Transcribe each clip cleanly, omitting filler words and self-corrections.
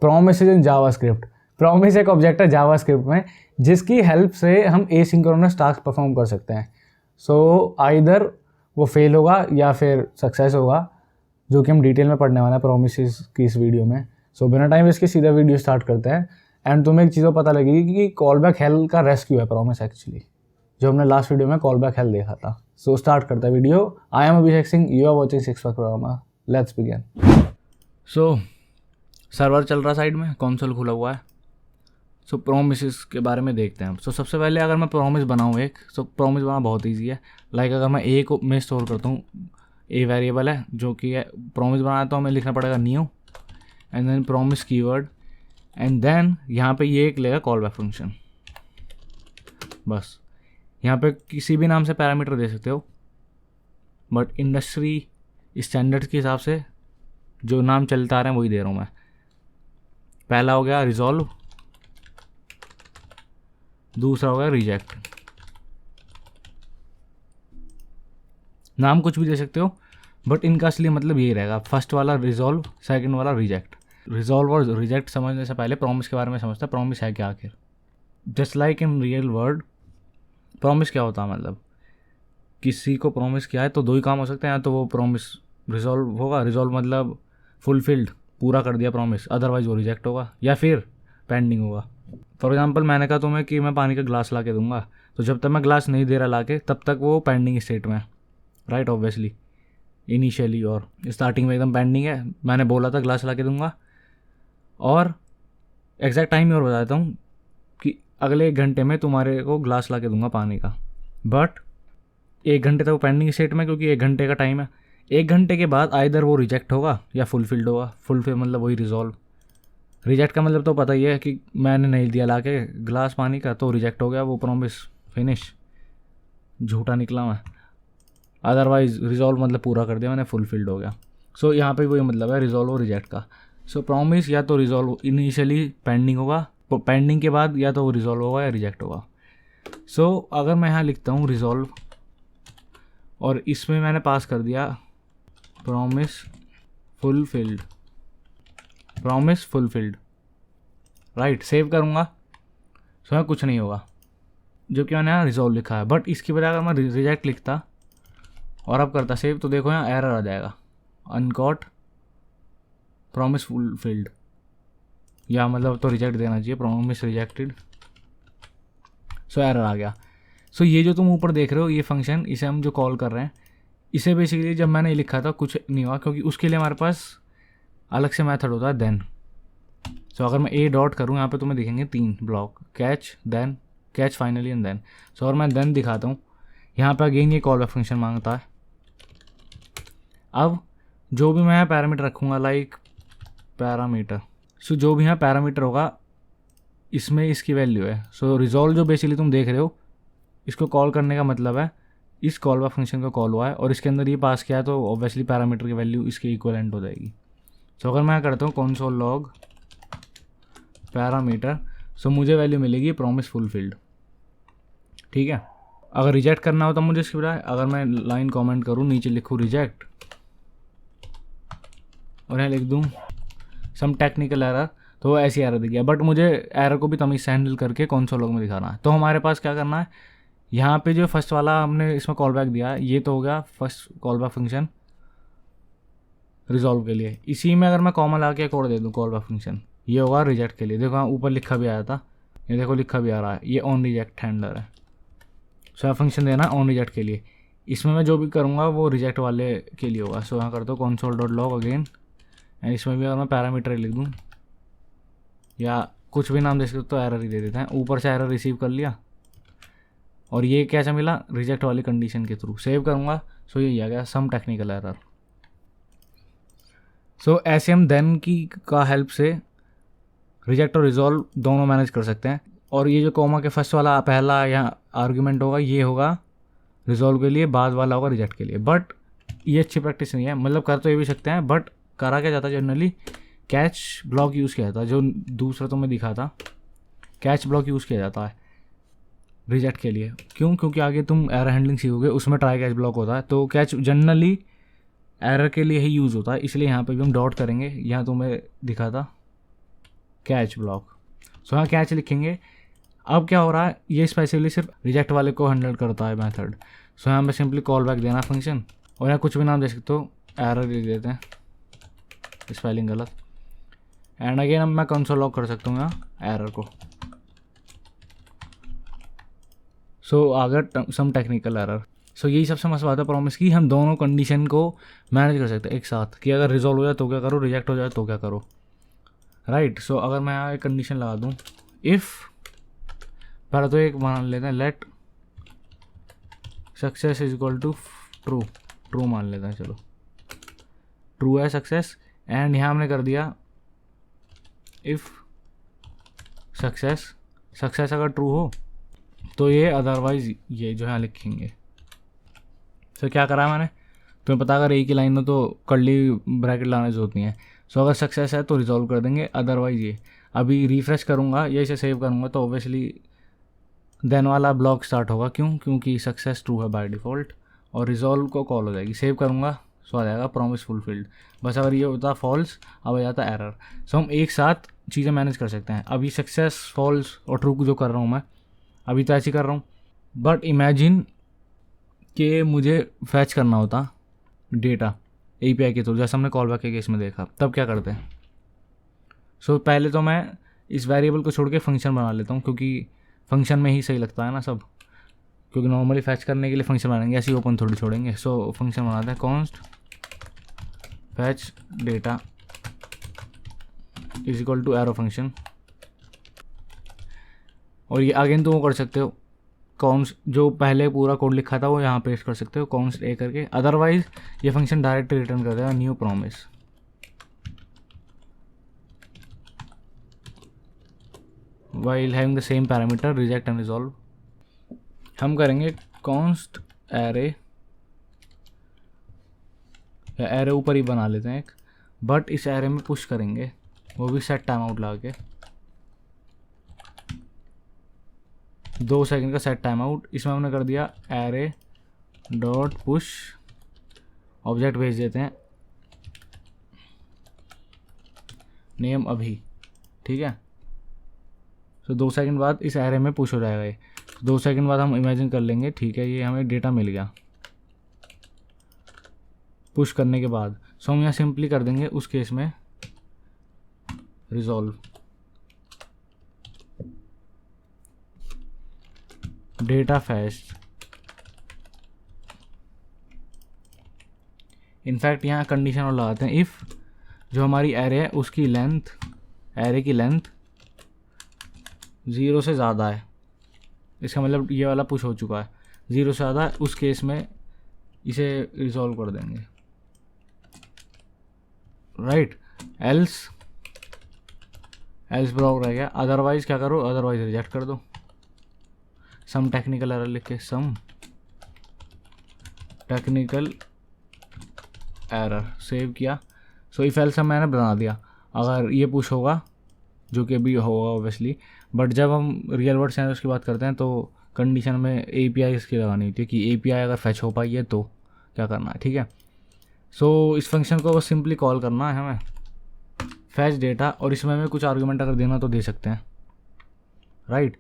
Promise in JavaScript. Promise एक object है JavaScript में जिसकी हेल्प से हम एसिंक्रोनस टास्क परफॉर्म कर सकते हैं। सो आइदर वो फेल होगा या फिर सक्सेस होगा, जो कि हम डिटेल में पढ़ने वाले हैं प्रॉमिसेस की इस वीडियो में। सो बिना टाइम इसके सीधा वीडियो स्टार्ट करते हैं एंड तुम्हें एक चीज़ पता लगेगी कि कॉल बैक हेल का रेस्क्यू है प्रॉमिस एक्चुअली, जो हमने लास्ट वीडियो में कॉल बैक हेल देखा था। सो स्टार्ट करता है video. I am Abhishek Singh, you are watching six pack programmer, let's begin. So server चल रहा साइड में, कंसोल खुला हुआ है। सो प्रॉमिसेस के बारे में देखते हैं। सो सबसे पहले अगर मैं प्रॉमिस बनाऊँ एक, सो प्रॉमिस बनाना बहुत ईजी है। लाइक अगर मैं ए को में स्टोर करता हूँ, ए वेरिएबल है जो कि है प्रॉमिस बनाना, तो हमें लिखना पड़ेगा new and then promise keyword and then यहाँ पे ये एक लेगा कॉल बैक फंक्शन। बस यहाँ पे किसी भी नाम से पैरामीटर दे सकते हो, बट इंडस्ट्री स्टैंडर्ड्स के हिसाब से जो नाम चलता आ रहे हैं वही दे रहा हूँ मैं। पहला हो गया रिजॉल्व, दूसरा हो गया रिजेक्ट। नाम कुछ भी दे सकते हो, बट इनका असली मतलब यही रहेगा। फर्स्ट वाला रिजॉल्व, सेकंड वाला रिजेक्ट। रिजॉल्व और रिजेक्ट समझने से पहले प्रॉमिस के बारे में समझते हैं। प्रॉमिस है क्या आखिर? Just like in real world, promise क्या होता है? मतलब किसी को प्रॉमिस किया है तो दो ही काम हो सकते हैं, या तो वो प्रॉमिस रिजॉल्व होगा, रिजॉल्व मतलब फुलफिल्ड, पूरा कर दिया प्रॉमिस, अदरवाइज वो रिजेक्ट होगा या फिर पेंडिंग होगा। फॉर एग्जांपल मैंने कहा तुम्हें कि मैं पानी का ग्लास ला के दूंगा, तो जब तक मैं ग्लास नहीं दे रहा ला के, तब तक वो पेंडिंग स्टेट में है, राइट? ऑब्वियसली इनिशियली और स्टार्टिंग में एकदम पेंडिंग है। मैंने बोला था ग्लास ला के दूंगा, और एग्जैक्ट टाइम और बता देता हूँ कि अगले 1 घंटे में तुम्हारे को ग्लास ला के दूंगा पानी का, बट 1 घंटे तक वो पेंडिंग स्टेट में, क्योंकि 1 घंटे का टाइम है। 1 घंटे के बाद आइदर वो रिजेक्ट होगा या फुलफिल्ड होगा। फुलफिल मतलब वही रिजॉल्व। रिजेक्ट का मतलब तो पता ही है कि मैंने नहीं दिया ला के ग्लास पानी का, तो रिजेक्ट हो गया, वो प्रॉमिस फिनिश, झूठा निकला मैं। अदरवाइज रिजॉल्व मतलब पूरा कर दिया मैंने, फुलफिल्ड हो गया। सो यहाँ पे वही मतलब है रिजॉल्व और रिजेक्ट का। सो प्रॉमिस या तो रिजॉल्व इनिशियली पेंडिंग होगा, पेंडिंग के बाद या तो वो रिजॉल्व होगा या रिजेक्ट होगा। सो अगर मैं यहाँ लिखता हूँ रिजॉल्व और इसमें मैंने पास कर दिया promise fulfilled, promise fulfilled, right? Save करूँगा सो यहाँ कुछ नहीं होगा, जो कि मैंने यहाँ रिजॉल्व लिखा है। बट इसकी बजाय अगर मैं रिजेक्ट लिखता और अब करता सेव, तो देखो यहाँ एरर आ जाएगा, अनकॉट प्रॉमिस फुलफिल्ड, या मतलब तो रिजेक्ट देना चाहिए, प्रॉमिस रिजेक्टेड। सो एरर आ गया। सो ये जो तुम ऊपर देख रहे हो ये फंक्शन, इसे हम जो कॉल कर रहे हैं, इसे बेसिकली जब मैंने लिखा था कुछ नहीं हुआ, क्योंकि उसके लिए हमारे पास अलग से मेथड होता है देन। सो अगर मैं ए डॉट करूँ, यहाँ पे तुम्हें दिखेंगे 3 block, catch, then, catch finally end then. So और मैं देन दिखाता हूँ, यहाँ पे अगेन ये कॉल बैक फंक्शन मांगता है। अब जो भी मैं पैरामीटर रखूँगा, लाइक पैरामीटर, सो जो भी यहाँ पैरामीटर होगा इसमें इसकी वैल्यू है। सो रिजॉल्व जो बेसिकली तुम देख रहे हो, इसको कॉल करने का मतलब है इस कॉल बैक फंक्शन का कॉल हुआ है और इसके अंदर ये पास किया है, तो ऑब्वियसली पैरामीटर की वैल्यू इसके इक्वलेंट हो जाएगी। सो अगर मैं करता हूँ कंसोल लॉग पैरामीटर, सो मुझे वैल्यू मिलेगी प्रॉमिस फुलफिल्ड, ठीक है? अगर रिजेक्ट करना हो तो मुझे इसके बजाय अगर मैं लाइन कमेंट करूँ, नीचे लिखूँ रिजेक्ट और यहाँ लिख दूँ सम टेक्निकल एरर, तो वो ऐसी एरर दिख गया। बट मुझे एरर को भी तमीज़ से हैंडल करके कंसोल लॉग में दिखाना है। तो हमारे पास क्या करना है, यहाँ पे जो फर्स्ट वाला हमने इसमें कॉल बैक दिया है, ये तो हो गया first call back function resolve के लिए। इसी में अगर मैं कॉमा ला के कोड दे दूँ कॉल बैक फंक्शन, ये होगा रिजेक्ट के लिए। देखो यहाँ ऊपर लिखा भी आया था, ये देखो लिखा भी आ रहा है, ये ऑन रिजेक्ट हैंडलर है। सो फंक्शन देना ऑन रिजेक्ट के लिए। इसमें मैं जो भी करूँगा वो रिजेक्ट वाले के लिए होगा। सो यहाँ करता हूँ console dot log again, and इसमें भी अगर मैं पैरामीटर लिख दूँ या कुछ भी नाम दे सकते तो एरर ही दे देते हैं। ऊपर से एरर रिसीव कर लिया और ये कैसा मिला, रिजेक्ट वाली कंडीशन के थ्रू। सेव करूँगा, सो ये आ गया सम टेक्निकल एरर। सो ऐसे हम देन की का हेल्प से रिजेक्ट और रिजॉल्व दोनों मैनेज कर सकते हैं। और ये जो कॉमा के फर्स्ट वाला पहला या आर्ग्यूमेंट होगा, ये होगा रिजॉल्व के लिए, बाद वाला होगा रिजेक्ट के लिए। बट ये अच्छी प्रैक्टिस नहीं है, मतलब कर तो ये भी सकते हैं, बट करा क्या जाता है जनरली, कैच ब्लॉक यूज़ किया जाता है। जो दूसरा तो मैं दिखा था, कैच ब्लॉक यूज़ किया जाता है रिजेक्ट के लिए। क्यों? क्योंकि आगे तुम एरर हैंडलिंग सीखोगे, उसमें ट्राई कैच ब्लॉक होता है। तो कैच जनरली एरर के लिए ही यूज़ होता है, इसलिए यहाँ पे भी हम डॉट करेंगे। यहाँ तुम्हें दिखा था कैच ब्लॉक। सो यहाँ कैच लिखेंगे। अब क्या हो रहा है, ये स्पेसिफिकली सिर्फ रिजेक्ट वाले को हैंडल करता है मेथड। सो यहाँ पे सिंपली कॉल बैक देना फंक्शन, और यहाँ कुछ भी नाम दे सकते हो, एरर दे देते हैं, स्पेलिंग गलत। एंड अगेन अब मैं कंसोल लॉग कर सकता हूँ यहाँ एरर को। सो आ गया सम टेक्निकल एरर। सो यही सबसे मस्त बात है प्रॉमिस की, हम दोनों कंडीशन को मैनेज कर सकते हैं एक साथ, कि अगर रिजॉल्व हो जाए तो क्या करो, रिजेक्ट हो जाए तो क्या करो, राइट। सो अगर मैं यहाँ एक कंडीशन लगा दूँ, इफ़, पहले तो एक मान लेते हैं, let success is equal to true, true मान लेते हैं, चलो ट्रू है सक्सेस। एंड यहाँ हमने कर दिया इफ़ सक्सेस, सक्सेस अगर ट्रू हो तो ये, अदरवाइज ये जो यहाँ लिखेंगे। सो क्या करा मैंने, तुम्हें पता अगर एक ही लाइन हो तो कर्ली ब्रैकेट लाने जो होती हैं। सो अगर सक्सेस है तो रिजॉल्व कर देंगे, अदरवाइज ये। अभी रिफ्रेश करूँगा या इसे सेव करूँगा तो ऑब्वियसली देन वाला ब्लॉक स्टार्ट होगा, क्यों, क्योंकि सक्सेस ट्रू है बाय डिफ़ॉल्ट, और रिजॉल्व को कॉल हो जाएगी। सेव करूँगा सो आ जाएगा प्रॉमिस फुलफिल्ड। बस अगर ये होता फॉल्स, अब आ जाता एरर। सो हम एक साथ चीज़ें मैनेज कर सकते हैं। अभी सक्सेस, फॉल्स और ट्रू जो कर रहा हूँ मैं, अभी तो ऐसे ही कर रहा हूँ, बट इमेजिन कि मुझे फैच करना होता डेटा API के थ्रू, जैसे हमने कॉल बैक के केस में देखा, तब क्या करते हैं। सो पहले तो मैं इस वेरिएबल को छोड़ के फंक्शन बना लेता हूँ, क्योंकि फंक्शन में ही सही लगता है ना सब, क्योंकि नॉर्मली फैच करने के लिए फंक्शन बनाएंगे, ऐसे ही ओपन थोड़ी छोड़ेंगे। सो फंक्शन बनाते हैं, const fetch data is equal to arrow function. और ये अगेन तो वो कर सकते हो, कॉन्स जो पहले पूरा कोड लिखा था वो यहाँ पेस्ट कर सकते हो, कॉन्स्ट ए करके। अदरवाइज ये फंक्शन डायरेक्ट रिटर्न कर देगा new promise. While having the same parameter reject and resolve. हम करेंगे कॉन्स्ट एरे, या एरे ऊपर ही बना लेते हैं एक, बट इस एरे में पुश करेंगे, वो भी सेट टाइम आउट ला के, 2 सेकंड का सेट टाइम आउट। इसमें हमने कर दिया एरे डॉट पुश, ऑब्जेक्ट भेज देते हैं, नेम अभी, ठीक है। तो 2 सेकंड बाद इस एरे में पुश हो जाएगा ये। 2 सेकंड बाद हम इमेजिन कर लेंगे, ठीक है, ये हमें डेटा मिल गया पुश करने के बाद। सो हम यहाँ सिंपली कर देंगे उस केस में रिजॉल्व डेटा फैच। इनफैक्ट यहाँ कंडीशन और लगाते हैं, इफ़ जो हमारी एरे है उसकी लेंथ, एरे की लेंथ 0 से ज़्यादा है, इसका मतलब ये वाला पुश हो चुका है, 0 से ज़्यादा है, उस केस में इसे रिजॉल्व कर देंगे, राइट। एल्स ब्लॉक रह गया। अदरवाइज क्या करो, अदरवाइज रिजेक्ट कर दो, सम टेक्निकल एरर लिख के, सम टेक्निकल एरर, सेव किया। सो इफ एल्स मैंने बना दिया, अगर ये पुश होगा, जो कि अभी होगा ऑब्वियसली, बट जब हम रियल वर्ल्ड सिनेरियोस की बात करते हैं तो कंडीशन में API इसकी लगानी होती है कि API अगर फैच हो पाई है तो क्या करना है, ठीक है। सो इस फंक्शन को बस सिंपली कॉल करना है हमें, फैच डेटा, और इसमें हमें कुछ आर्गूमेंट अगर देना तो दे सकते हैं, राइट।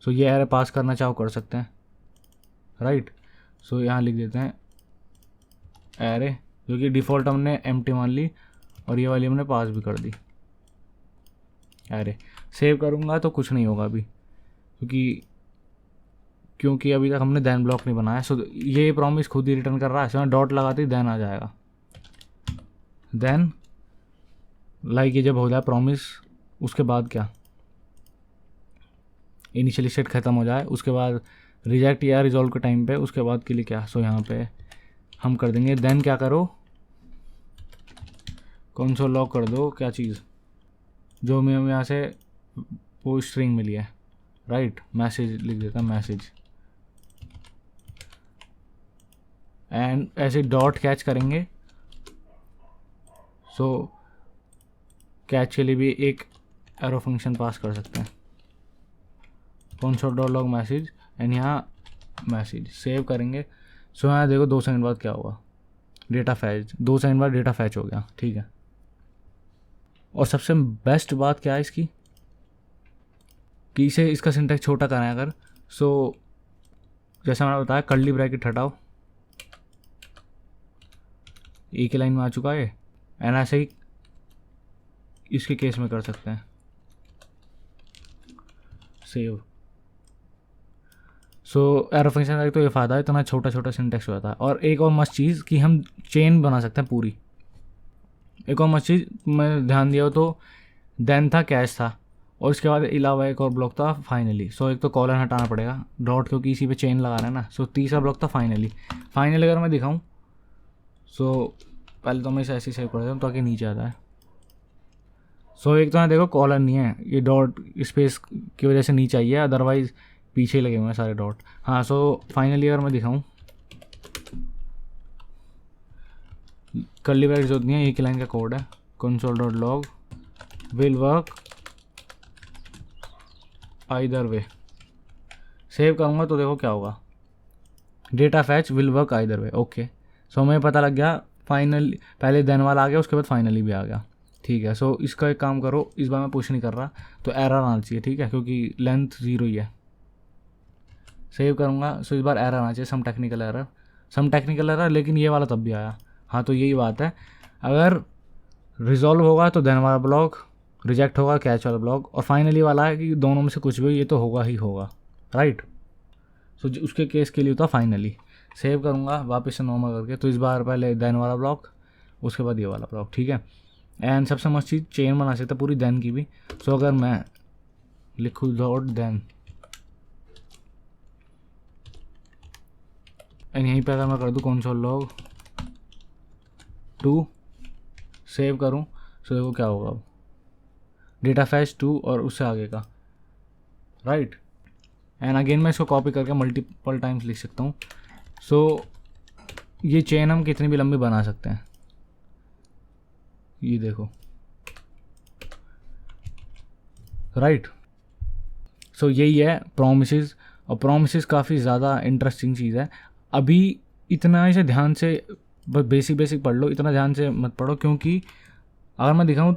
सो ये एरे पास करना चाहो कर सकते हैं, राइट। सो यहाँ लिख देते हैं एरे, जो कि डिफ़ॉल्ट हमने एम्प्टी मान ली, और ये वाली हमने पास भी कर दी एरे। सेव करूँगा तो कुछ नहीं होगा अभी, क्योंकि अभी तक हमने देन ब्लॉक नहीं बनाया। सो ये प्रॉमिस खुद ही रिटर्न कर रहा है। सो डॉट लगाते ही देन आ जाएगा, देन लाइक ये जब हो जाए प्रॉमिस, उसके बाद क्या, इनिशियल स्टेट ख़त्म हो जाए, उसके बाद रिजेक्ट या रिजॉल्व के टाइम पे, उसके बाद के लिए क्या। सो यहाँ पे हम कर देंगे देन क्या करो, कंसोल लॉग कर दो, क्या चीज़ जो हमें यहाँ से वो स्ट्रिंग मिली है, राइट। मैसेज लिख देता मैसेज, एंड ऐसे डॉट कैच करेंगे। सो कैच के लिए भी एक एरो फंक्शन पास कर सकते हैं, console dot log message, and यहाँ मैसेज सेव करेंगे। सो यहाँ देखो 2 सेकंड बाद क्या हुआ, डेटा फैच, 2 सेकंड बाद डेटा फैच हो गया, ठीक है। और सबसे बेस्ट बात क्या है इसकी कि इसे इसका सिंटैक्स छोटा करना है अगर, सो जैसा मैंने बताया कर्ली ब्रैकेट हटाओ, एक ही लाइन में आ चुका है। एंड ऐसे ही इसके केस में कर सकते हैं सेव। सो एरो फंक्शन का तो ये फ़ायदा है, इतना छोटा छोटा सिंटैक्स होता है। और एक और मस्त चीज़ कि हम चेन बना सकते हैं पूरी। एक और मस्त चीज़ मैं ध्यान दिया हो तो देन था, कैश था, और इसके बाद अलावा एक और ब्लॉक था फाइनली। सो एक तो कॉलन हटाना पड़ेगा डॉट, क्योंकि इसी पे चेन लगा रहे हैं ना। सो तीसरा ब्लॉक था फाइनली। फाइनली अगर मैं दिखाऊं सो पहले तो मैं इसे ऐसे सेव कर देता हूँ ताकि नीचे आता है। सो एक तो यहाँ देखो कॉलन नहीं है, ये डॉट स्पेस की वजह से नीचे आई है, अदरवाइज पीछे लगे हुए हैं सारे डॉट। हाँ, सो फाइनली अगर मैं दिखाऊं कर्ली ब्रैकेट जो नहीं है, एक ही लाइन का कोड है, console.log will work either way। Save करूँगा तो देखो क्या होगा, data fetch will work either way. Okay, so हमें पता लग गया फाइनली, पहले देन वाला आ गया, उसके बाद फाइनली भी आ गया। ठीक है, सो इसका एक काम करो, इस बार मैं पुश नहीं कर रहा तो एरर आना चाहिए, ठीक है, क्योंकि लेंथ 0 ही है। सेव करूँगा सो इस बार एरर आना चाहिए, सम टेक्निकल एरर, लेकिन ये वाला तब भी आया। हाँ, तो यही बात है, अगर रिजॉल्व होगा तो देन वाला ब्लॉक, रिजेक्ट होगा कैच वाला ब्लॉक, और फाइनली वाला है कि दोनों में से कुछ भी ये तो होगा ही होगा, राइट। सो उसके केस के लिए होता फाइनली। सेव करूँगा वापस से नॉर्मल करके, तो इस बार पहले देन वाला ब्लॉक, उसके बाद ये वाला ब्लॉक, ठीक है। एंड सबसे मस्त चीज़ चेन बना सकता पूरी देन की भी। सो अगर मैं लिखूँ डॉट देन, एंड यहीं पे अगर मैं कर दूँ console.log टू, सेव करूँ, सो देखो क्या होगा, डेटा फैच 2 और उससे आगे का, राइट। एंड अगेन मैं इसको कॉपी करके मल्टीपल टाइम्स लिख सकता हूँ। सो ये चेन हम कितनी भी लंबी बना सकते हैं, ये देखो, राइट। सो यही है प्रोमिसेस, और प्रोमिसेस काफ़ी ज़्यादा इंटरेस्टिंग चीज़ है। अभी इतना इसे ध्यान से बस बेसिक पढ़ लो, इतना ध्यान से मत पढ़ो, क्योंकि अगर मैं दिखाऊँ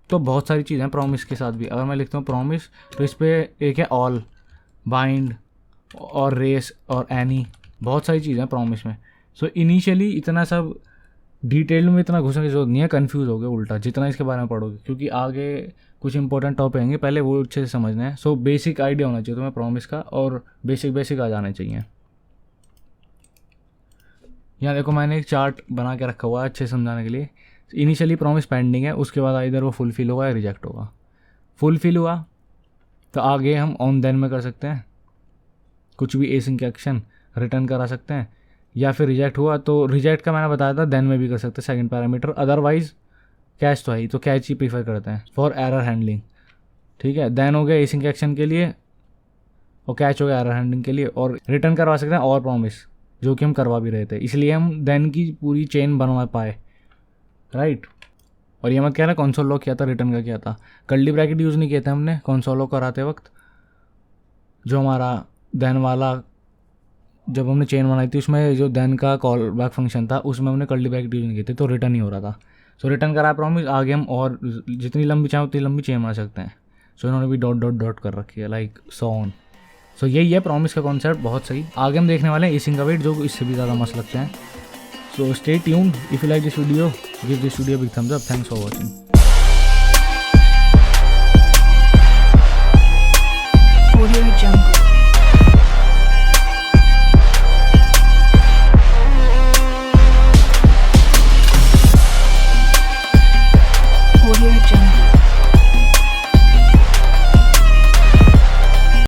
तो बहुत सारी चीज़ें हैं प्रॉमिस के साथ भी। अगर मैं लिखता हूँ प्रॉमिस तो इस पर एक है ऑल, बाइंड और रेस और एनी, बहुत सारी चीज़ें हैं प्रॉमिस में। सो इनिशियली इतना सब डिटेल में इतना घुसने की जरूरत नहीं है, कन्फ्यूज़ हो गए उल्टा जितना इसके बारे में पढ़ोगे, क्योंकि आगे कुछ इंपॉर्टेंट टॉपिक आएंगे, पहले वो अच्छे से समझना है। सो बेसिक आइडिया होना चाहिए तुम्हें प्रॉमिस का, और बेसिक आ जाना चाहिए। यहाँ देखो मैंने एक चार्ट बना के रखा हुआ है अच्छे से समझाने के लिए। इनिशियली प्रॉमिस पेंडिंग है, उसके बाद इधर वो फुलफिल होगा या रिजेक्ट होगा। फुलफिल हुआ तो आगे हम ऑन देन में कर सकते हैं, कुछ भी एसिंक एक्शन रिटर्न करा सकते हैं, या फिर रिजेक्ट हुआ तो रिजेक्ट का मैंने बताया था देन में भी कर सकते हैं सेकंड पैरामीटर। अदरवाइज कैच तो है ही, तो कैच ही प्रीफर करते हैं फॉर एरर हैंडलिंग, ठीक है। देन हो गया एसिंक एक्शन के लिए, और कैच हो गया एरर हैंडलिंग के लिए, और रिटर्न करवा सकते हैं और प्रॉमिस, जो कि हम करवा भी रहे थे, इसलिए हम देन की पूरी चेन बनवा पाए, राइट। और ये मत कहना कंसोल लॉक किया था, रिटर्न का किया था, कर्ली ब्रैकेट यूज़ नहीं किए थे हमने कंसोल लॉक कराते वक्त। जो हमारा देन वाला जब हमने चेन बनाई थी उसमें जो देन का कॉल बैक फंक्शन था उसमें हमने कर्ली ब्रैकेट यूज़ नहीं किए थे, तो रिटर्न ही हो रहा था। सो रिटर्न करा प्रॉमिस, आगे हम और जितनी लंबी चाहें उतनी लंबी चेन बना सकते हैं। सो इन्होंने भी डॉट कर रखी है, लाइक सो ऑन। सो यही है प्रॉमिस का कॉन्सेप्ट, बहुत सही। आगे हम देखने वाले हैं एसिंक अवेट, जो इससे भी ज़्यादा मस्त लगते हैं। So stay tuned, if you like this video give this video big thumbs up. Thanks for watching.